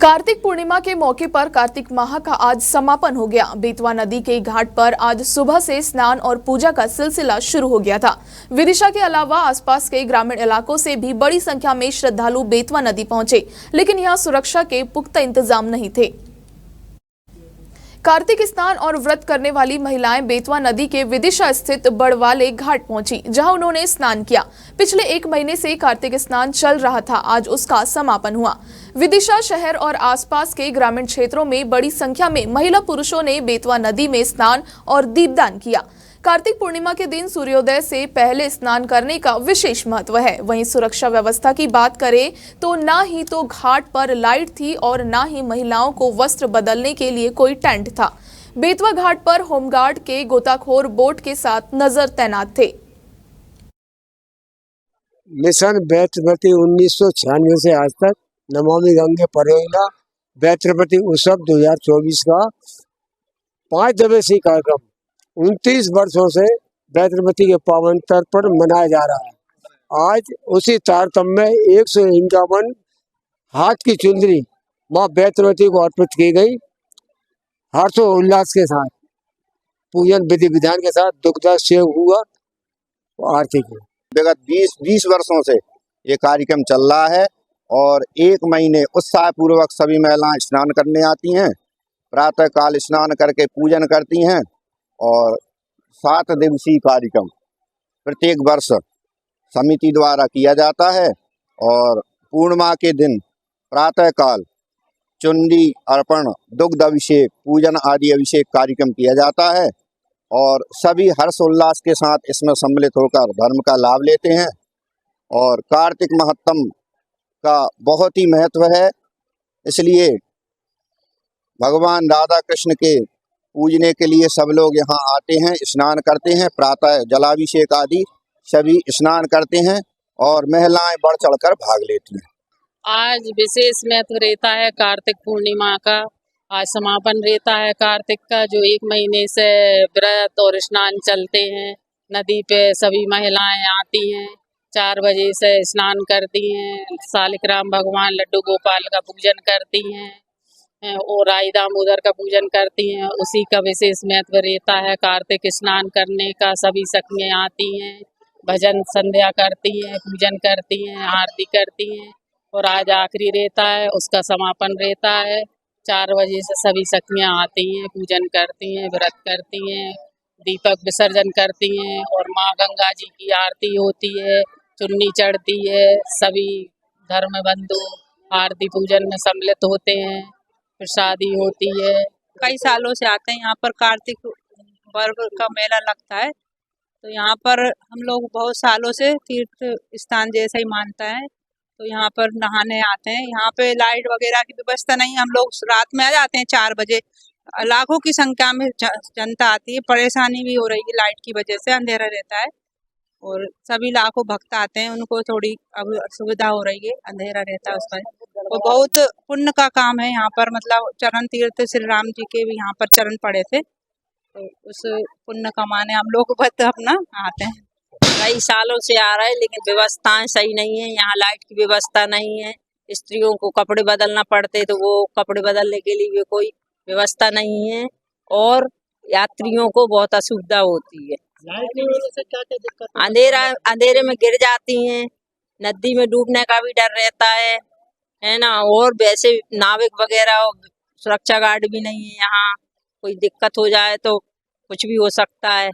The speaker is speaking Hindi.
कार्तिक पूर्णिमा के मौके पर कार्तिक माह का आज समापन हो गया। बेतवा नदी के घाट पर आज सुबह से स्नान और पूजा का सिलसिला शुरू हो गया था। विदिशा के अलावा आसपास के ग्रामीण इलाकों से भी बड़ी संख्या में श्रद्धालु बेतवा नदी पहुंचे, लेकिन यहां सुरक्षा के पुख्ता इंतजाम नहीं थे। कार्तिक स्नान और व्रत करने वाली महिलाएं बेतवा नदी के विदिशा स्थित बड़वाले घाट पहुंची, जहां उन्होंने स्नान किया। पिछले 1 महीने से कार्तिक स्नान चल रहा था, आज उसका समापन हुआ। विदिशा शहर और आसपास के ग्रामीण क्षेत्रों में बड़ी संख्या में महिला पुरुषों ने बेतवा नदी में स्नान और दीपदान किया। कार्तिक पूर्णिमा के दिन सूर्योदय से पहले स्नान करने का विशेष महत्व है। वहीं सुरक्षा व्यवस्था की बात करें तो ना ही तो घाट पर लाइट थी और ना ही महिलाओं को वस्त्र बदलने के लिए कोई टेंट था। बेतवा घाट पर होमगार्ड के गोताखोर बोट के साथ नजर तैनात थे। मिशन बेत्रपति 1996 से आज तक नमामि गंगे परियोजना बेत्रपति उत्सव 2024 का 5 दिवसीय कार्यक्रम 29 वर्षों से बेत्रपति के पावन तट पर मनाया जा रहा है। आज उसी तारतम्य में 151 हाथ की चुंदरी मां बेत्रपति को अर्पित की गई। हर्षोल्लास के साथ पूजन विधि विधान के साथ दुग्ध सेव हुआ और आरती की। विगत 20 वर्षों से ये कार्यक्रम चल रहा है और 1 महीने उत्साह पूर्वक सभी महिलाएं स्नान करने आती हैं। प्रातः काल स्नान करके पूजन करती हैं और 7 दिवसीय कार्यक्रम प्रत्येक वर्ष समिति द्वारा किया जाता है और पूर्णिमा के दिन प्रातः काल चुंडी अर्पण, दुग्ध अभिषेक, पूजन आदि अभिषेक कार्यक्रम किया जाता है और सभी हर्षोल्लास के साथ इसमें सम्मिलित होकर धर्म का लाभ लेते हैं। और कार्तिक महत्तम का बहुत ही महत्व है, इसलिए भगवान राधा कृष्ण के पूजने के लिए सब लोग यहाँ आते हैं, स्नान करते हैं। प्रातः जलाभिषेक आदि सभी स्नान करते हैं और महिलाएं बढ़ चढ़कर भाग लेती हैं। आज विशेष महत्व रहता है कार्तिक पूर्णिमा का। आज समापन रहता है कार्तिक का, जो 1 महीने से व्रत और स्नान चलते हैं। नदी पे सभी महिलाएं आती हैं, 4 बजे से स्नान करती हैं, शालिग्राम भगवान लड्डू गोपाल का पूजन करती हैं और आई दामोदर का पूजन करती हैं। उसी का विशेष महत्व रहता है कार्तिक स्नान करने का। सभी सखियाँ आती हैं, भजन संध्या करती हैं, पूजन करती हैं, आरती करती हैं और आज आखिरी रहता है, उसका समापन रहता है। 4 बजे से सभी सखियाँ आती हैं, पूजन करती हैं, व्रत करती हैं, दीपक विसर्जन करती हैं और माँ गंगा जी की आरती होती है, चुन्नी चढ़ती है। सभी धर्म बंधु आरती पूजन में सम्मिलित होते हैं, प्रसादी होती है। कई सालों से आते हैं यहाँ पर, कार्तिक पर्व का मेला लगता है, तो यहाँ पर हम लोग बहुत सालों से तीर्थ स्थान जैसा ही मानता है, तो यहाँ पर नहाने आते हैं। यहाँ पे लाइट वगैरह की व्यवस्था नहीं, हम लोग रात में आ जाते हैं 4 बजे। लाखों की संख्या में जनता आती है, परेशानी भी हो रही है लाइट की वजह से, अंधेरा रहता है और सभी लाखों भक्त आते हैं, उनको थोड़ी अब सुविधा हो रही है, अंधेरा रहता है उसमें। तो बहुत पुण्य का काम है यहाँ पर, मतलब चरण तीर्थ श्री राम जी के भी यहाँ पर चरण पड़े थे, तो उस पुण्य कमाने हम लोग बस अपना आते हैं। कई सालों से आ रहा है, लेकिन व्यवस्थाएं सही नहीं है। यहाँ लाइट की व्यवस्था नहीं है, स्त्रियों को कपड़े बदलना पड़ते तो वो कपड़े बदलने के लिए भी कोई व्यवस्था नहीं है और यात्रियों को बहुत असुविधा होती है। लाइट की वजह से क्या-क्या दिक्कत है? अंधेरे में गिर जाती हैं, नदी में डूबने का भी डर रहता है ना। और वैसे नाविक वगैरह सुरक्षा गार्ड भी नहीं है यहाँ, कोई दिक्कत हो जाए तो कुछ भी हो सकता है।